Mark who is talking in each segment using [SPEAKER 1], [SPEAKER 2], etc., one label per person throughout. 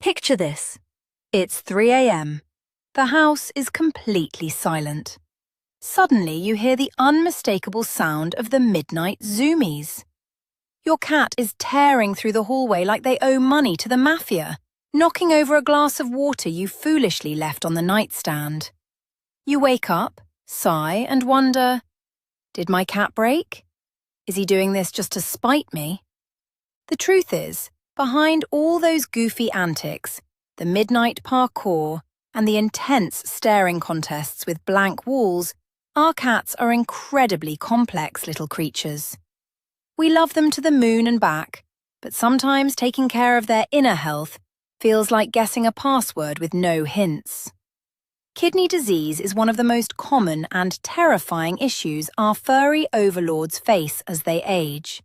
[SPEAKER 1] Picture this. It's 3 a.m. The house is completely silent. Suddenly you hear the unmistakable sound of the midnight zoomies. Your cat is tearing through the hallway like they owe money to the mafia, knocking over a glass of water you foolishly left on the nightstand. You wake up, sigh, and wonder, did my cat break? Is he doing this just to spite me? The truth is, behind all those goofy antics, the midnight parkour, and the intense staring contests with blank walls, our cats are incredibly complex little creatures. We love them to the moon and back, but sometimes taking care of their inner health feels like guessing a password with no hints. Kidney disease is one of the most common and terrifying issues our furry overlords face as they age.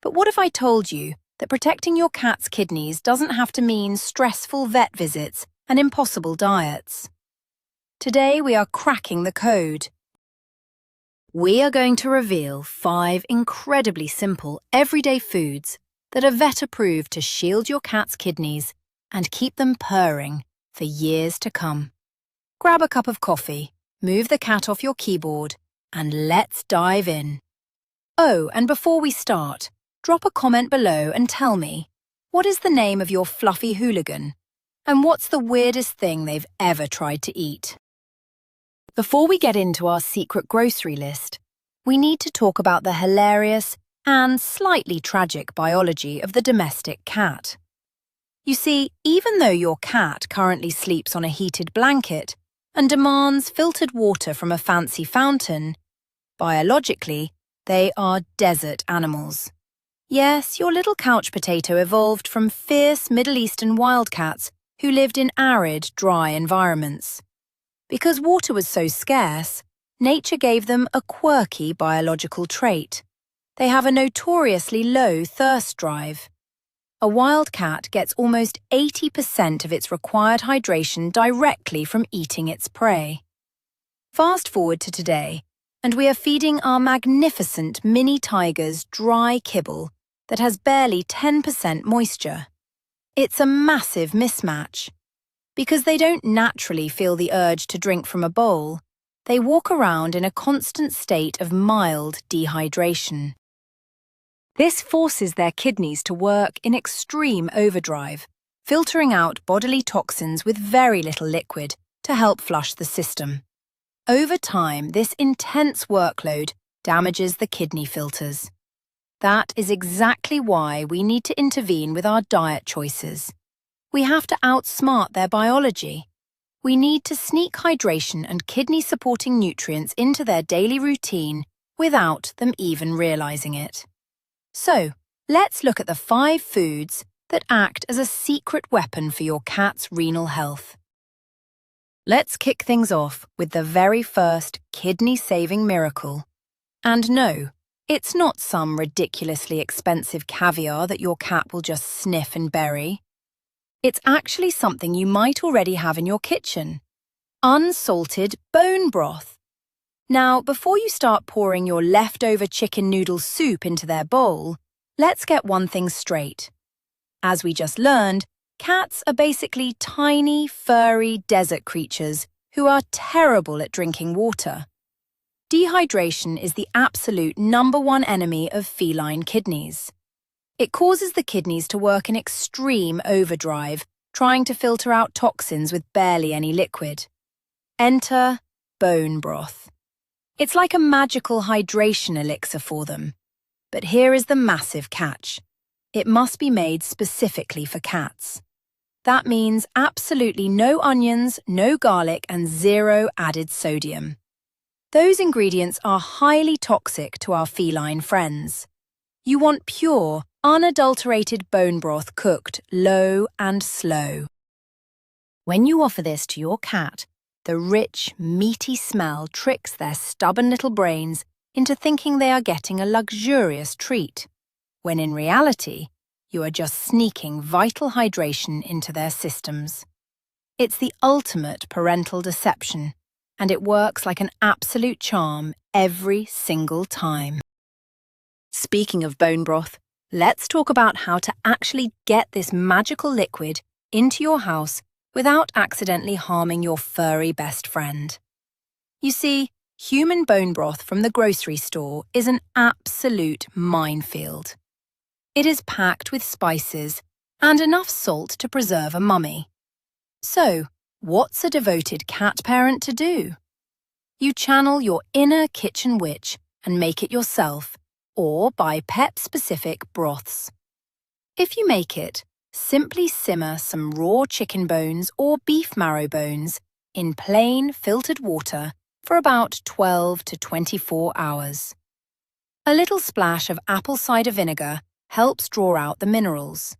[SPEAKER 1] But what if I told you that protecting your cat's kidneys doesn't have to mean stressful vet visits and impossible diets? Today we are cracking the code. We are going to reveal 5 incredibly simple, everyday foods that are vet-approved to shield your cat's kidneys and keep them purring for years to come. Grab a cup of coffee, move the cat off your keyboard, and let's dive in. Oh, and before we start, drop a comment below and tell me, what is the name of your fluffy hooligan? And what's the weirdest thing they've ever tried to eat? Before we get into our secret grocery list, we need to talk about the hilarious and slightly tragic biology of the domestic cat. You see, even though your cat currently sleeps on a heated blanket and demands filtered water from a fancy fountain, biologically, they are desert animals. Yes, your little couch potato evolved from fierce Middle Eastern wildcats who lived in arid, dry environments. Because water was so scarce, nature gave them a quirky biological trait. They have a notoriously low thirst drive. A wild cat gets almost 80% of its required hydration directly from eating its prey. Fast forward to today, and we are feeding our magnificent mini tigers dry kibble that has barely 10% moisture. It's a massive mismatch. Because they don't naturally feel the urge to drink from a bowl, they walk around in a constant state of mild dehydration. This forces their kidneys to work in extreme overdrive, filtering out bodily toxins with very little liquid to help flush the system. Over time, this intense workload damages the kidney filters. That is exactly why we need to intervene with our diet choices. We have to outsmart their biology. We need to sneak hydration and kidney-supporting nutrients into their daily routine without them even realizing it. So, let's look at the 5 foods that act as a secret weapon for your cat's renal health. Let's kick things off with the very first kidney-saving miracle. And no, it's not some ridiculously expensive caviar that your cat will just sniff and bury. It's actually something you might already have in your kitchen: unsalted bone broth. Now, before you start pouring your leftover chicken noodle soup into their bowl, let's get one thing straight. As we just learned, cats are basically tiny, furry desert creatures who are terrible at drinking water. Dehydration is the absolute #1 enemy of feline kidneys. It causes the kidneys to work in extreme overdrive, trying to filter out toxins with barely any liquid. Enter bone broth. It's like a magical hydration elixir for them. But here is the massive catch. It must be made specifically for cats. That means absolutely no onions, no garlic, and 0 added sodium. Those ingredients are highly toxic to our feline friends. You want pure, unadulterated bone broth cooked low and slow. When you offer this to your cat, the rich, meaty smell tricks their stubborn little brains into thinking they are getting a luxurious treat, when in reality, you are just sneaking vital hydration into their systems. It's the ultimate parental deception, and it works like an absolute charm every single time. Speaking of bone broth, let's talk about how to actually get this magical liquid into your house without accidentally harming your furry best friend. You see, human bone broth from the grocery store is an absolute minefield. It is packed with spices and enough salt to preserve a mummy. So, what's a devoted cat parent to do? You channel your inner kitchen witch and make it yourself, or buy pet-specific broths. If you make it, simply simmer some raw chicken bones or beef marrow bones in plain filtered water for about 12 to 24 hours. A little splash of apple cider vinegar helps draw out the minerals.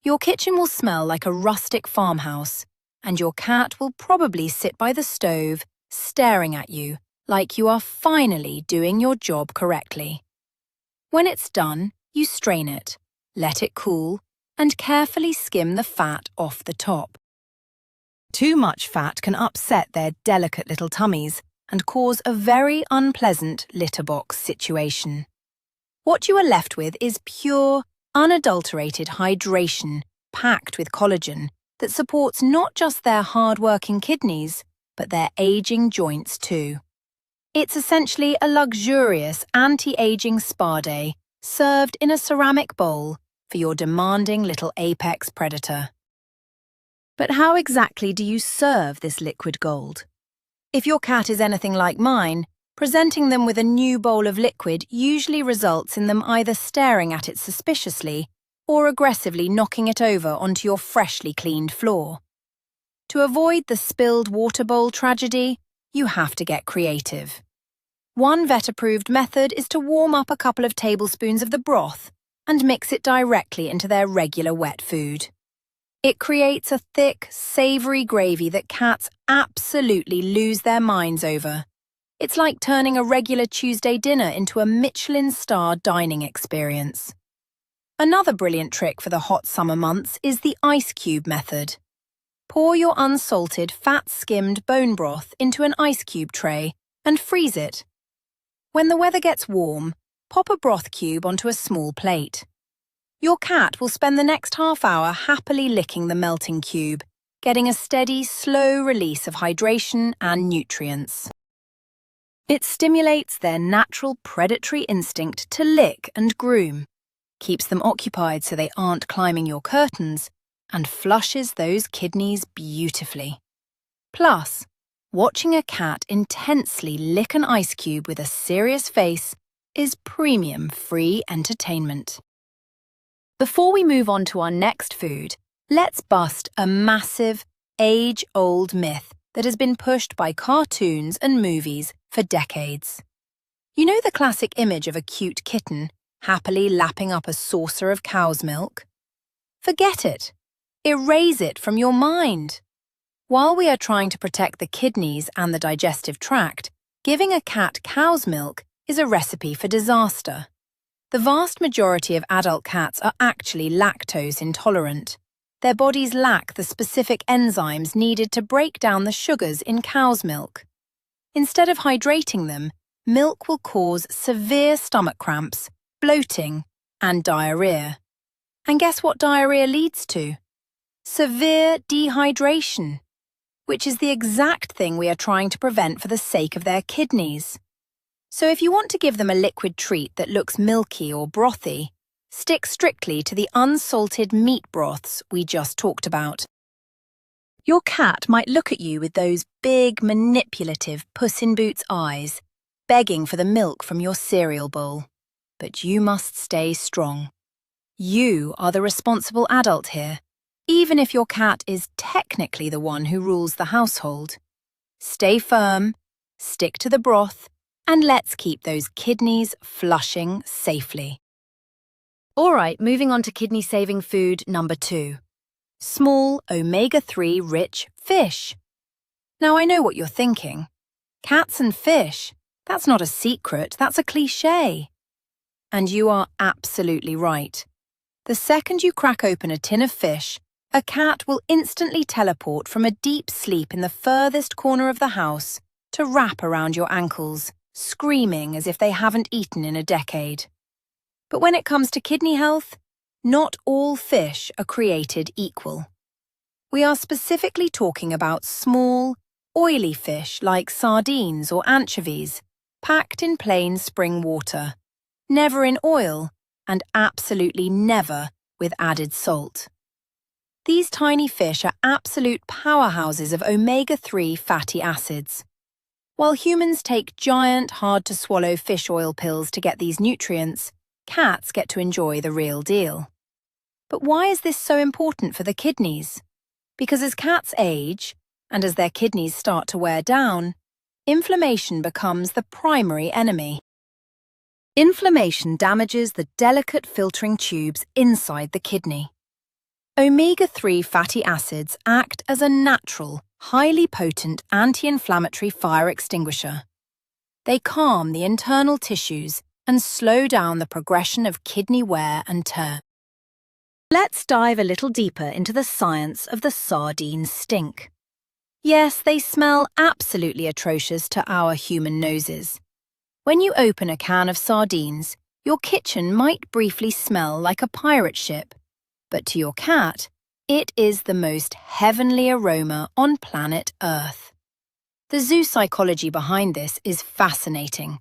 [SPEAKER 1] Your kitchen will smell like a rustic farmhouse, and your cat will probably sit by the stove staring at you like you are finally doing your job correctly. When it's done, you strain it, let it cool, and carefully skim the fat off the top. Too much fat can upset their delicate little tummies and cause a very unpleasant litter box situation. What you are left with is pure, unadulterated hydration packed with collagen that supports not just their hard-working kidneys, but their aging joints too. It's essentially a luxurious anti-aging spa day served in a ceramic bowl for your demanding little apex predator. But how exactly do you serve this liquid gold? If your cat is anything like mine, presenting them with a new bowl of liquid usually results in them either staring at it suspiciously or aggressively knocking it over onto your freshly cleaned floor. To avoid the spilled water bowl tragedy, you have to get creative. One vet-approved method is to warm up a couple of tablespoons of the broth and mix it directly into their regular wet food. It creates a thick, savoury gravy that cats absolutely lose their minds over. It's like turning a regular Tuesday dinner into a Michelin-starred dining experience. Another brilliant trick for the hot summer months is the ice cube method. Pour your unsalted, fat-skimmed bone broth into an ice cube tray and freeze it. When the weather gets warm, pop a broth cube onto a small plate. Your cat will spend the next half hour happily licking the melting cube, getting a steady, slow release of hydration and nutrients. It stimulates their natural predatory instinct to lick and groom, keeps them occupied so they aren't climbing your curtains, and flushes those kidneys beautifully. Plus, watching a cat intensely lick an ice cube with a serious face is premium free entertainment. Before we move on to our next food, let's bust a massive, age-old myth that has been pushed by cartoons and movies for decades. You know the classic image of a cute kitten happily lapping up a saucer of cow's milk? Forget it. Erase it from your mind. While we are trying to protect the kidneys and the digestive tract, giving a cat cow's milk is a recipe for disaster. The vast majority of adult cats are actually lactose intolerant. Their bodies lack the specific enzymes needed to break down the sugars in cow's milk. Instead of hydrating them, milk will cause severe stomach cramps, bloating, and diarrhea. And guess what diarrhea leads to? Severe dehydration, which is the exact thing we are trying to prevent for the sake of their kidneys. So if you want to give them a liquid treat that looks milky or brothy, stick strictly to the unsalted meat broths we just talked about. Your cat might look at you with those big, manipulative Puss-in-Boots eyes, begging for the milk from your cereal bowl. But you must stay strong. You are the responsible adult here, even if your cat is technically the one who rules the household. Stay firm, stick to the broth, and let's keep those kidneys flushing safely. All right, moving on to kidney-saving food number 2. Small omega-3 rich fish. Now I know what you're thinking. Cats and fish, that's not a secret, that's a cliché. And you are absolutely right. The second you crack open a tin of fish, a cat will instantly teleport from a deep sleep in the furthest corner of the house to wrap around your ankles, screaming as if they haven't eaten in a decade. But when it comes to kidney health, not all fish are created equal. We are specifically talking about small, oily fish like sardines or anchovies, packed in plain spring water, never in oil, and absolutely never with added salt. These tiny fish are absolute powerhouses of omega-3 fatty acids. While humans take giant, hard-to-swallow fish oil pills to get these nutrients, cats get to enjoy the real deal. But why is this so important for the kidneys? Because as cats age, and as their kidneys start to wear down, inflammation becomes the primary enemy. Inflammation damages the delicate filtering tubes inside the kidney. Omega-3 fatty acids act as a natural, highly potent anti-inflammatory fire extinguisher. They calm the internal tissues and slow down the progression of kidney wear and tear. Let's dive a little deeper into the science of the sardine stink. Yes, they smell absolutely atrocious to our human noses. When you open a can of sardines, your kitchen might briefly smell like a pirate ship, but to your cat, it is the most heavenly aroma on planet Earth. The zoopsychology behind this is fascinating.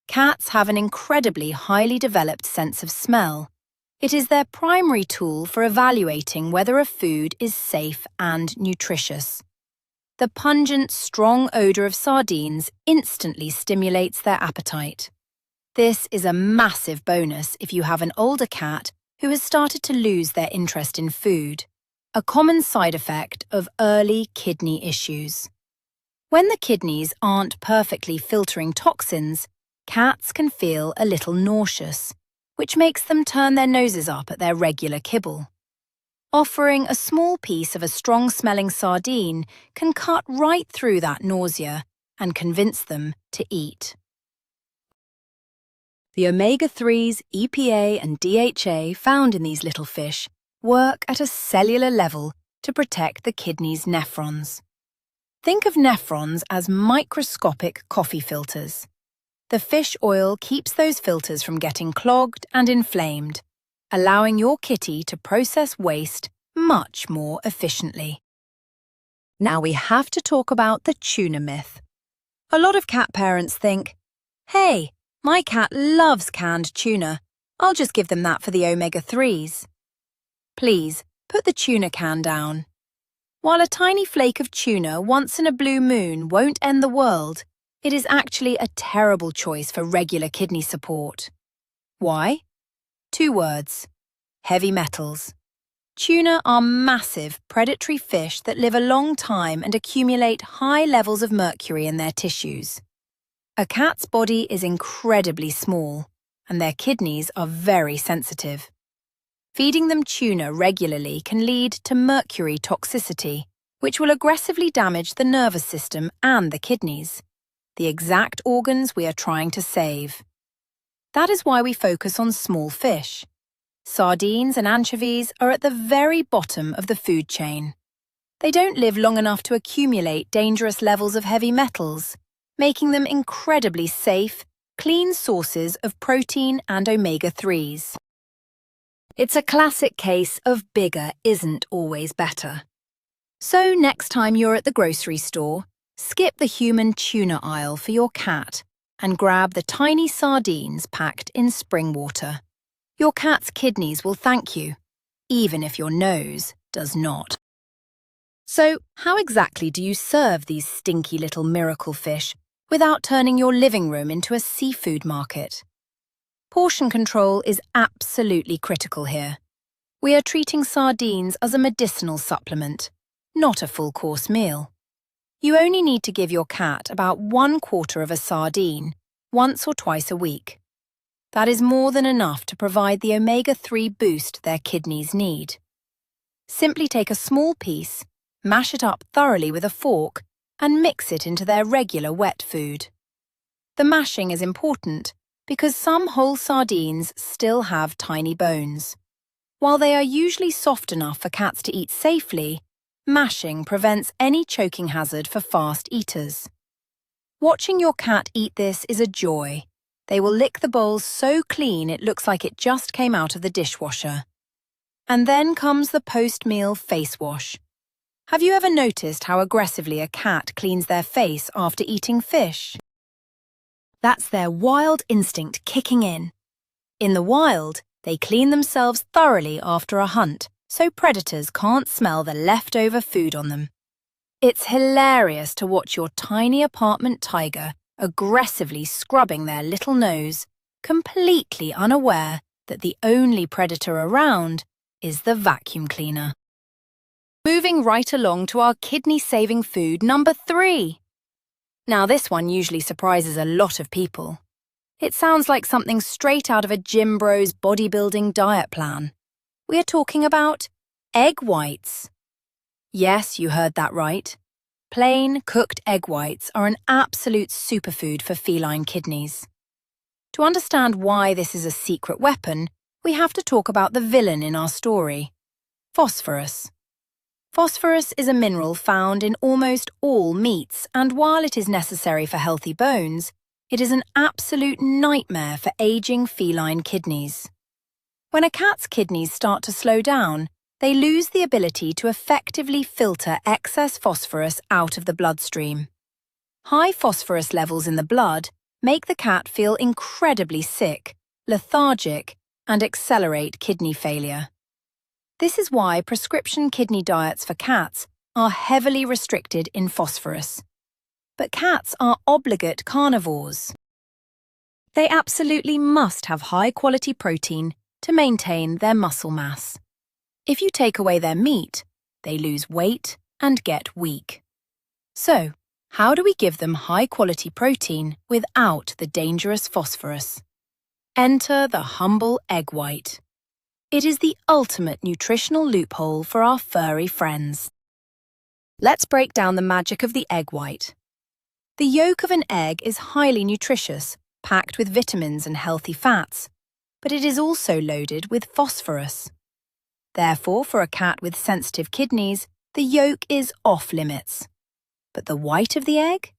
[SPEAKER 1] Cats have an incredibly highly developed sense of smell. It is their primary tool for evaluating whether a food is safe and nutritious. The pungent, strong odor of sardines instantly stimulates their appetite. This is a massive bonus if you have an older cat who has started to lose their interest in food, a common side effect of early kidney issues. When the kidneys aren't perfectly filtering toxins, cats can feel a little nauseous, which makes them turn their noses up at their regular kibble. Offering a small piece of a strong-smelling sardine can cut right through that nausea and convince them to eat. The omega-3s, EPA and DHA found in these little fish work at a cellular level to protect the kidney's nephrons. Think of nephrons as microscopic coffee filters. The fish oil keeps those filters from getting clogged and inflamed, allowing your kitty to process waste much more efficiently. Now we have to talk about the tuna myth. A lot of cat parents think, hey, my cat loves canned tuna. I'll just give them that for the omega-3s. Please, put the tuna can down. While a tiny flake of tuna once in a blue moon won't end the world, it is actually a terrible choice for regular kidney support. Why? 2 words: heavy metals. Tuna are massive, predatory fish that live a long time and accumulate high levels of mercury in their tissues. A cat's body is incredibly small, and their kidneys are very sensitive. Feeding them tuna regularly can lead to mercury toxicity, which will aggressively damage the nervous system and the kidneys, the exact organs we are trying to save. That is why we focus on small fish. Sardines and anchovies are at the very bottom of the food chain. They don't live long enough to accumulate dangerous levels of heavy metals, making them incredibly safe, clean sources of protein and omega-3s. It's a classic case of bigger isn't always better. So next time you're at the grocery store, skip the human tuna aisle for your cat and grab the tiny sardines packed in spring water. Your cat's kidneys will thank you, even if your nose does not. So, how exactly do you serve these stinky little miracle fish without turning your living room into a seafood market? Portion control is absolutely critical here. We are treating sardines as a medicinal supplement, not a full-course meal. You only need to give your cat about 1/4 of a sardine once or twice a week. That is more than enough to provide the omega-3 boost their kidneys need. Simply take a small piece, mash it up thoroughly with a fork, and mix it into their regular wet food. The mashing is important because some whole sardines still have tiny bones. While they are usually soft enough for cats to eat safely, mashing prevents any choking hazard for fast eaters. Watching your cat eat this is a joy. They will lick the bowl so clean it looks like it just came out of the dishwasher. And then comes the post-meal face wash. Have you ever noticed how aggressively a cat cleans their face after eating fish? That's their wild instinct kicking in. In the wild, they clean themselves thoroughly after a hunt, so predators can't smell the leftover food on them. It's hilarious to watch your tiny apartment tiger aggressively scrubbing their little nose, completely unaware that the only predator around is the vacuum cleaner. Moving right along to our kidney-saving food number 3. Now this one usually surprises a lot of people. It sounds like something straight out of a gym bro's bodybuilding diet plan. We are talking about egg whites. Yes, you heard that right. Plain, cooked egg whites are an absolute superfood for feline kidneys. To understand why this is a secret weapon, we have to talk about the villain in our story, phosphorus. Phosphorus is a mineral found in almost all meats, and while it is necessary for healthy bones, it is an absolute nightmare for aging feline kidneys. When a cat's kidneys start to slow down, they lose the ability to effectively filter excess phosphorus out of the bloodstream. High phosphorus levels in the blood make the cat feel incredibly sick, lethargic, and accelerate kidney failure. This is why prescription kidney diets for cats are heavily restricted in phosphorus. But cats are obligate carnivores. They absolutely must have high-quality protein to maintain their muscle mass. If you take away their meat, they lose weight and get weak. So, how do we give them high-quality protein without the dangerous phosphorus? Enter the humble egg white. It is the ultimate nutritional loophole for our furry friends. Let's break down the magic of the egg white. The yolk of an egg is highly nutritious, packed with vitamins and healthy fats, but it is also loaded with phosphorus. Therefore, for a cat with sensitive kidneys, the yolk is off-limits. But the white of the egg?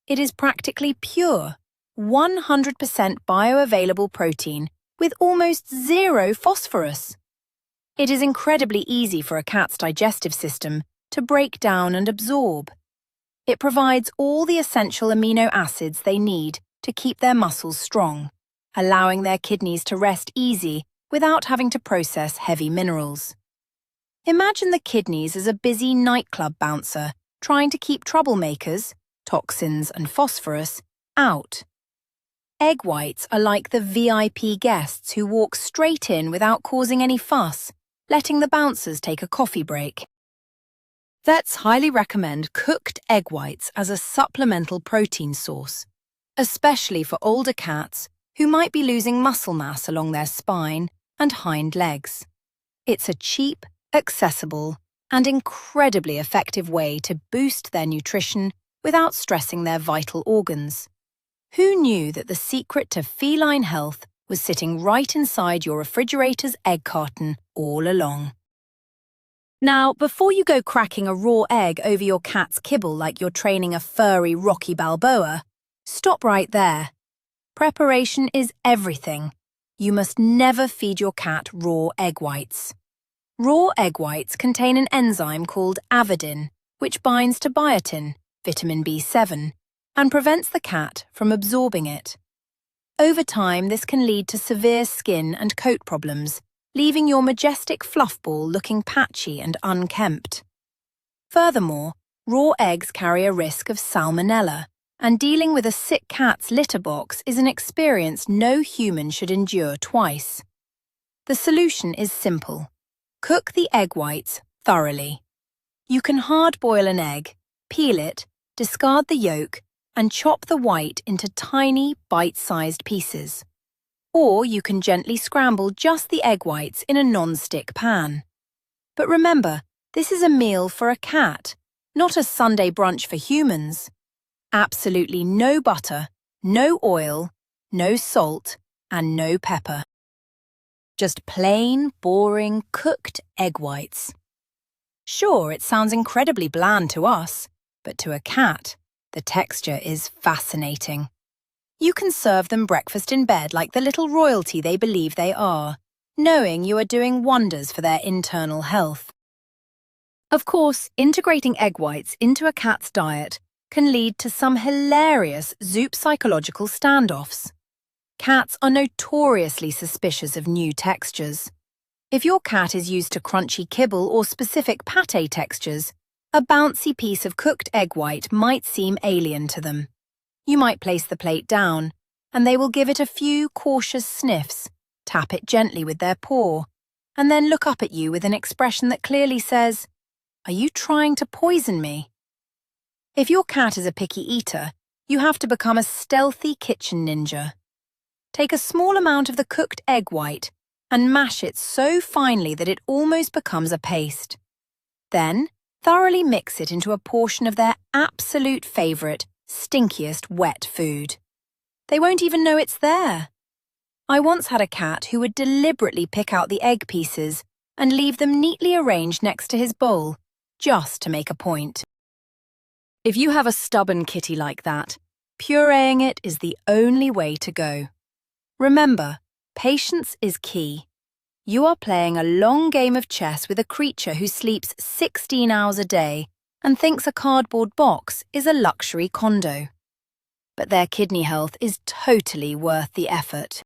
[SPEAKER 1] It is practically pure, 100% bioavailable protein with almost zero phosphorus. It is incredibly easy for a cat's digestive system to break down and absorb. It provides all the essential amino acids they need to keep their muscles strong, allowing their kidneys to rest easy without having to process heavy minerals. Imagine the kidneys as a busy nightclub bouncer trying to keep troublemakers, toxins and phosphorus, out. Egg whites are like the VIP guests who walk straight in without causing any fuss, letting the bouncers take a coffee break. Vets highly recommend cooked egg whites as a supplemental protein source, especially for older cats who might be losing muscle mass along their spine and hind legs. It's a cheap, accessible, and incredibly effective way to boost their nutrition without stressing their vital organs. Who knew that the secret to feline health was sitting right inside your refrigerator's egg carton all along? Now, before you go cracking a raw egg over your cat's kibble like you're training a furry Rocky Balboa, stop right there. Preparation is everything. You must never feed your cat raw egg whites. Raw egg whites contain an enzyme called avidin, which binds to biotin, vitamin B7, and prevents the cat from absorbing it. Over time, this can lead to severe skin and coat problems, leaving your majestic fluff ball looking patchy and unkempt. Furthermore, raw eggs carry a risk of salmonella, and dealing with a sick cat's litter box is an experience no human should endure twice. The solution is simple. Cook the egg whites thoroughly. You can hard-boil an egg, peel it, discard the yolk, and chop the white into tiny, bite-sized pieces. Or you can gently scramble just the egg whites in a non-stick pan. But remember, this is a meal for a cat, not a Sunday brunch for humans. Absolutely no butter, no oil, no salt, and no pepper. Just plain, boring, cooked egg whites. Sure, it sounds incredibly bland to us, but to a cat, the texture is fascinating. You can serve them breakfast in bed like the little royalty they believe they are, knowing you are doing wonders for their internal health. Of course, integrating egg whites into a cat's diet can lead to some hilarious zoopsychological standoffs. Cats are notoriously suspicious of new textures. If your cat is used to crunchy kibble or specific pâté textures, a bouncy piece of cooked egg white might seem alien to them. You might place the plate down, and they will give it a few cautious sniffs, tap it gently with their paw, and then look up at you with an expression that clearly says, "Are you trying to poison me?" If your cat is a picky eater, you have to become a stealthy kitchen ninja. Take a small amount of the cooked egg white and mash it so finely that it almost becomes a paste. Then, thoroughly mix it into a portion of their absolute favourite, stinkiest wet food. They won't even know it's there. I once had a cat who would deliberately pick out the egg pieces and leave them neatly arranged next to his bowl, just to make a point. If you have a stubborn kitty like that, pureeing it is the only way to go. Remember, patience is key. You are playing a long game of chess with a creature who sleeps 16 hours a day and thinks a cardboard box is a luxury condo. But their kidney health is totally worth the effort.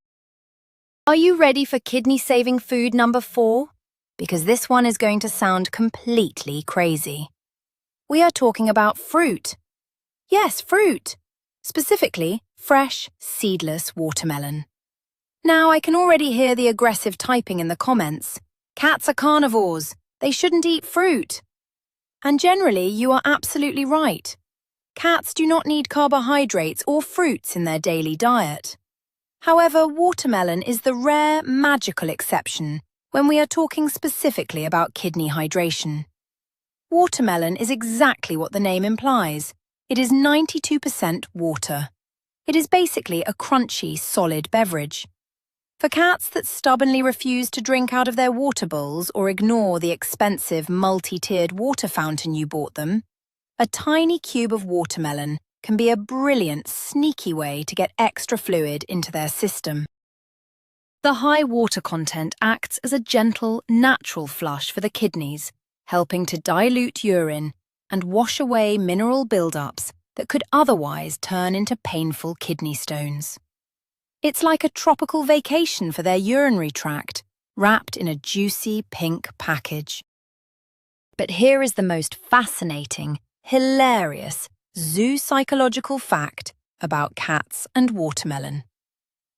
[SPEAKER 1] Are you ready for kidney-saving food number 4? Because this one is going to sound completely crazy. We are talking about fruit. Yes, fruit. Specifically, fresh, seedless watermelon. Now, I can already hear the aggressive typing in the comments. Cats are carnivores. They shouldn't eat fruit. And generally, you are absolutely right. Cats do not need carbohydrates or fruits in their daily diet. However, watermelon is the rare, magical exception when we are talking specifically about kidney hydration. Watermelon is exactly what the name implies. It is 92% water. It is basically a crunchy, solid beverage. For cats that stubbornly refuse to drink out of their water bowls or ignore the expensive multi-tiered water fountain you bought them, a tiny cube of watermelon can be a brilliant, sneaky way to get extra fluid into their system. The high water content acts as a gentle, natural flush for the kidneys, helping to dilute urine and wash away mineral buildups that could otherwise turn into painful kidney stones. It's like a tropical vacation for their urinary tract, wrapped in a juicy pink package. But here is the most fascinating, hilarious, zoopsychological fact about cats and watermelon.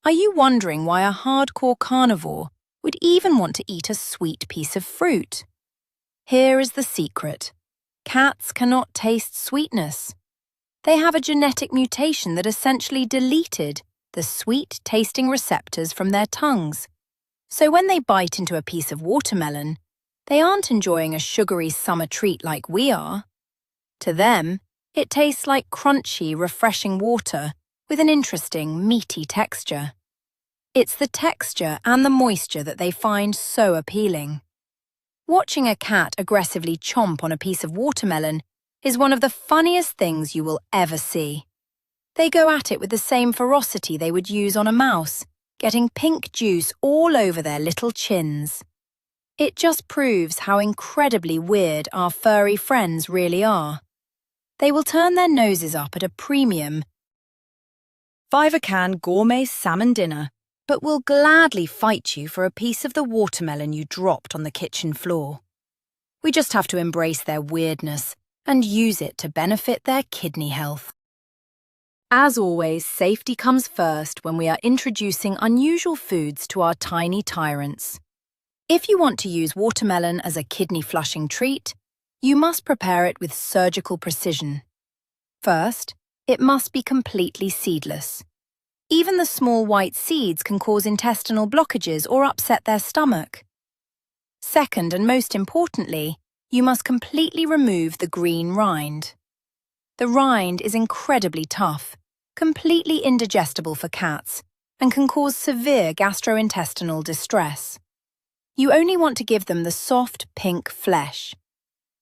[SPEAKER 1] Are you wondering why a hardcore carnivore would even want to eat a sweet piece of fruit? Here is the secret. Cats cannot taste sweetness. They have a genetic mutation that essentially deleted the sweet-tasting receptors from their tongues. So when they bite into a piece of watermelon, they aren't enjoying a sugary summer treat like we are. To them, it tastes like crunchy, refreshing water with an interesting, meaty texture. It's the texture and the moisture that they find so appealing. Watching a cat aggressively chomp on a piece of watermelon is one of the funniest things you will ever see. They go at it with the same ferocity they would use on a mouse, getting pink juice all over their little chins. It just proves how incredibly weird our furry friends really are. They will turn their noses up at a premium $5-a-can gourmet salmon dinner, but will gladly fight you for a piece of the watermelon you dropped on the kitchen floor. We just have to embrace their weirdness and use it to benefit their kidney health. As always, safety comes first when we are introducing unusual foods to our tiny tyrants. If you want to use watermelon as a kidney-flushing treat, you must prepare it with surgical precision. First, it must be completely seedless. Even the small white seeds can cause intestinal blockages or upset their stomach. Second, and most importantly, you must completely remove the green rind. The rind is incredibly tough, completely indigestible for cats, and can cause severe gastrointestinal distress. You only want to give them the soft, pink flesh.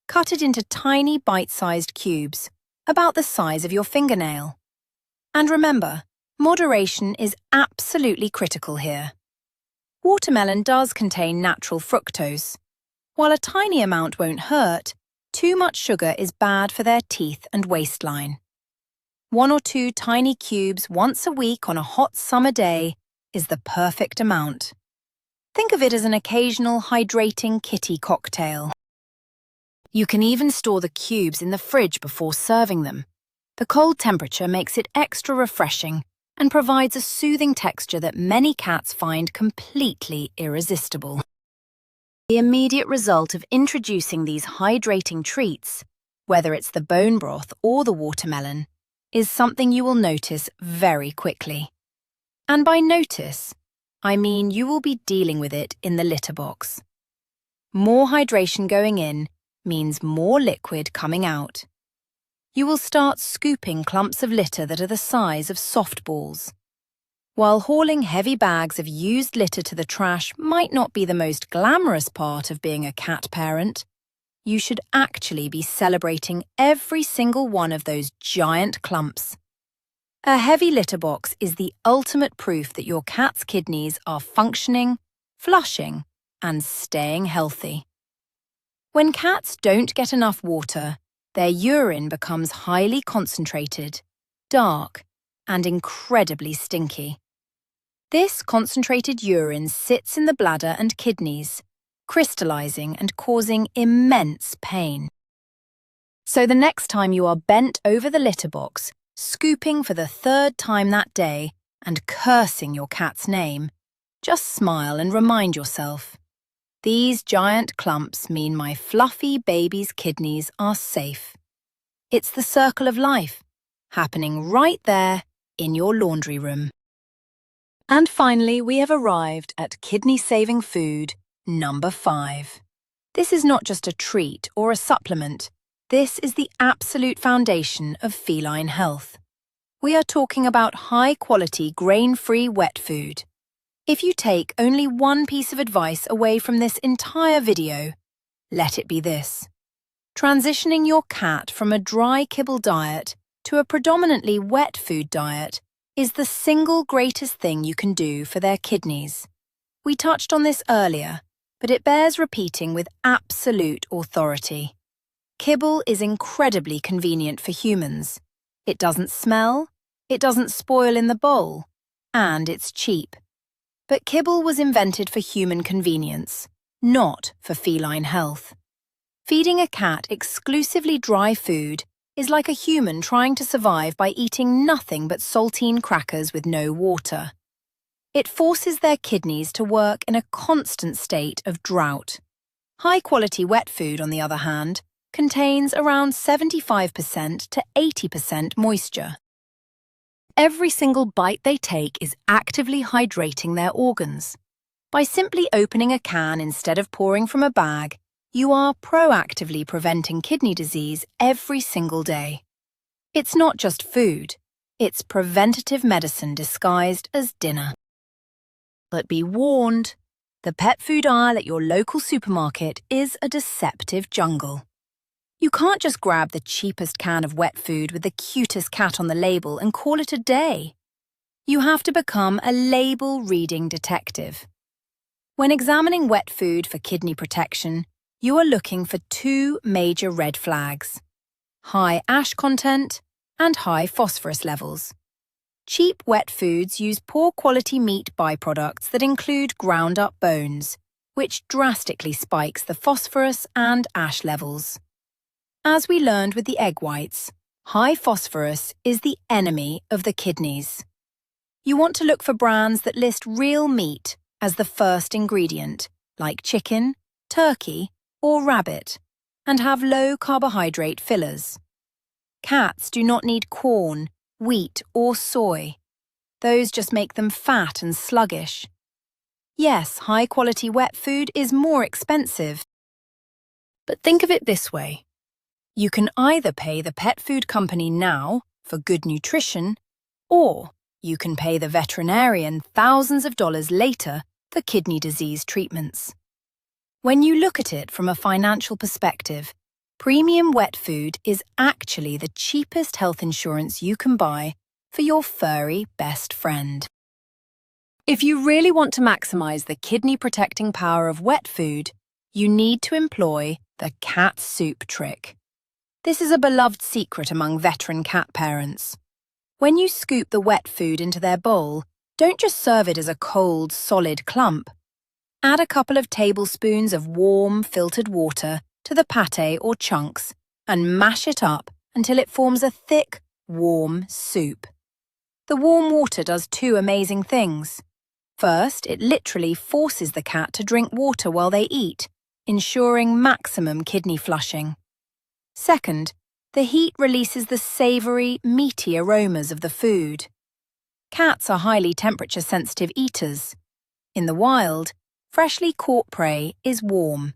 [SPEAKER 1] Cut it into tiny, bite-sized cubes, about the size of your fingernail. And remember, moderation is absolutely critical here. Watermelon does contain natural fructose. While a tiny amount won't hurt, Too much sugar is bad for their teeth and waistline. 1 or 2 tiny cubes once a week on a hot summer day is the perfect amount. Think of it as an occasional hydrating kitty cocktail. You can even store the cubes in the fridge before serving them. The cold temperature makes it extra refreshing and provides a soothing texture that many cats find completely irresistible. The immediate result of introducing these hydrating treats, whether it's the bone broth or the watermelon, is something you will notice very quickly. And by notice, I mean you will be dealing with it in the litter box. More hydration going in means more liquid coming out. You will start scooping clumps of litter that are the size of softballs. While hauling heavy bags of used litter to the trash might not be the most glamorous part of being a cat parent, you should actually be celebrating every single one of those giant clumps. A heavy litter box is the ultimate proof that your cat's kidneys are functioning, flushing, and staying healthy. When cats don't get enough water, their urine becomes highly concentrated, dark, and incredibly stinky. This concentrated urine sits in the bladder and kidneys, crystallizing and causing immense pain. So the next time you are bent over the litter box, scooping for the 3rd time that day and cursing your cat's name, just smile and remind yourself, these giant clumps mean my fluffy baby's kidneys are safe. It's the circle of life, happening right there in your laundry room. And finally, we have arrived at kidney-saving food number 5. This is not just a treat or a supplement. This is the absolute foundation of feline health. We are talking about high-quality, grain-free wet food. If you take only one piece of advice away from this entire video, let it be this. Transitioning your cat from a dry kibble diet to a predominantly wet food diet is the single greatest thing you can do for their kidneys. We touched on this earlier, but it bears repeating with absolute authority. Kibble is incredibly convenient for humans. It doesn't smell, it doesn't spoil in the bowl, and it's cheap. But kibble was invented for human convenience, not for feline health. Feeding a cat exclusively dry food is like a human trying to survive by eating nothing but saltine crackers with no water. It forces their kidneys to work in a constant state of drought. High-quality wet food, on the other hand, contains around 75% to 80% moisture. Every single bite they take is actively hydrating their organs. By simply opening a can instead of pouring from a bag, you are proactively preventing kidney disease every single day. It's not just food, it's preventative medicine disguised as dinner. But be warned, the pet food aisle at your local supermarket is a deceptive jungle. You can't just grab the cheapest can of wet food with the cutest cat on the label and call it a day. You have to become a label-reading detective. When examining wet food for kidney protection, you are looking for 2 major red flags: high ash content and high phosphorus levels. Cheap wet foods use poor quality meat byproducts that include ground-up bones, which drastically spikes the phosphorus and ash levels. As we learned with the egg whites, high phosphorus is the enemy of the kidneys. You want to look for brands that list real meat as the first ingredient, like chicken, turkey, or rabbit, and have low carbohydrate fillers. Cats do not need corn, wheat, or soy. Those just make them fat and sluggish. Yes, high-quality wet food is more expensive. But think of it this way. You can either pay the pet food company now for good nutrition, or you can pay the veterinarian thousands of dollars later for kidney disease treatments. When you look at it from a financial perspective, premium wet food is actually the cheapest health insurance you can buy for your furry best friend. If you really want to maximize the kidney-protecting power of wet food, you need to employ the cat soup trick. This is a beloved secret among veteran cat parents. When you scoop the wet food into their bowl, don't just serve it as a cold, solid clump. Add a couple of tablespoons of warm, filtered water to the pâté or chunks and mash it up until it forms a thick, warm soup. The warm water does two amazing things. First, it literally forces the cat to drink water while they eat, ensuring maximum kidney flushing. Second, the heat releases the savoury, meaty aromas of the food. Cats are highly temperature-sensitive eaters. In the wild, freshly caught prey is warm.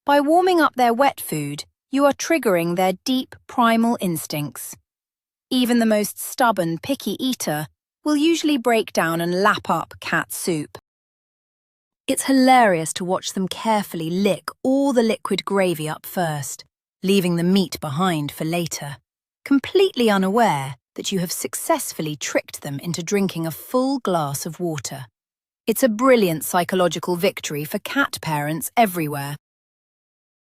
[SPEAKER 1] By warming up their wet food, you are triggering their deep primal instincts. Even the most stubborn, picky eater will usually break down and lap up cat soup. It's hilarious to watch them carefully lick all the liquid gravy up first, leaving the meat behind for later, completely unaware that you have successfully tricked them into drinking a full glass of water. It's a brilliant psychological victory for cat parents everywhere.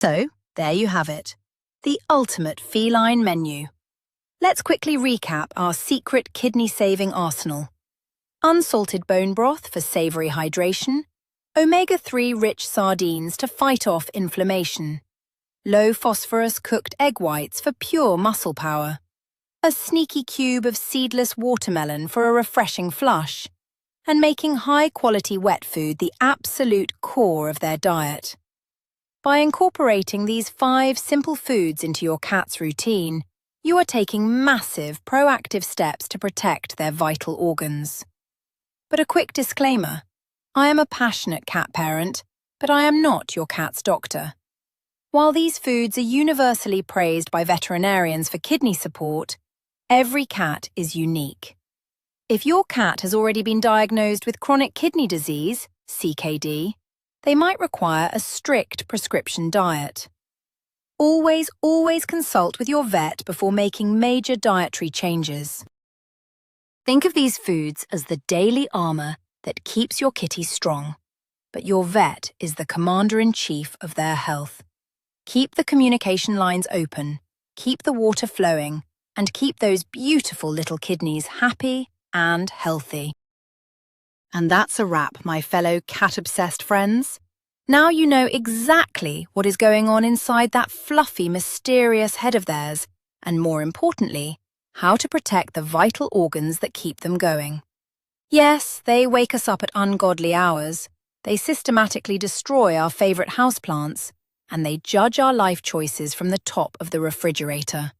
[SPEAKER 1] So, there you have it, the ultimate feline menu. Let's quickly recap our secret kidney-saving arsenal. Unsalted bone broth for savoury hydration, omega-3 rich sardines to fight off inflammation, low-phosphorus cooked egg whites for pure muscle power, a sneaky cube of seedless watermelon for a refreshing flush, and making high-quality wet food the absolute core of their diet. By incorporating these 5 simple foods into your cat's routine, you are taking massive, proactive steps to protect their vital organs. But a quick disclaimer, I am a passionate cat parent, but I am not your cat's doctor. While these foods are universally praised by veterinarians for kidney support, every cat is unique. If your cat has already been diagnosed with chronic kidney disease, CKD, they might require a strict prescription diet. Always consult with your vet before making major dietary changes. Think of these foods as the daily armor that keeps your kitty strong, but your vet is the commander-in-chief of their health. Keep the communication lines open, keep the water flowing, and keep those beautiful little kidneys happy and healthy. And that's a wrap, my fellow cat-obsessed friends. Now you know exactly what is going on inside that fluffy, mysterious head of theirs, and more importantly, how to protect the vital organs that keep them going. Yes, they wake us up at ungodly hours, they systematically destroy our favourite houseplants, and they judge our life choices from the top of the refrigerator.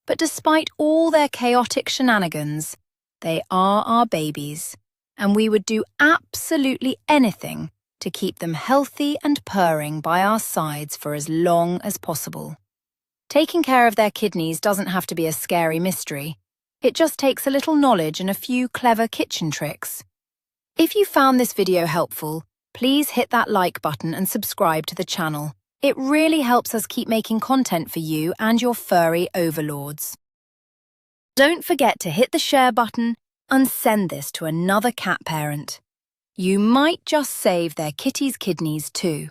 [SPEAKER 1] But despite all their chaotic shenanigans, they are our babies, and we would do absolutely anything to keep them healthy and purring by our sides for as long as possible. Taking care of their kidneys doesn't have to be a scary mystery. It just takes a little knowledge and a few clever kitchen tricks. If you found this video helpful, please hit that like button and subscribe to the channel. It really helps us keep making content for you and your furry overlords. Don't forget to hit the share button and send this to another cat parent. You might just save their kitty's kidneys too.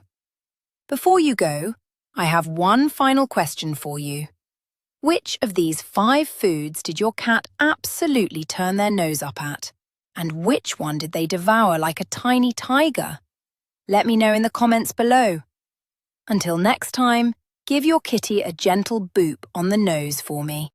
[SPEAKER 1] Before you go, I have one final question for you. Which of these 5 foods did your cat absolutely turn their nose up at? And which one did they devour like a tiny tiger? Let me know in the comments below. Until next time, give your kitty a gentle boop on the nose for me.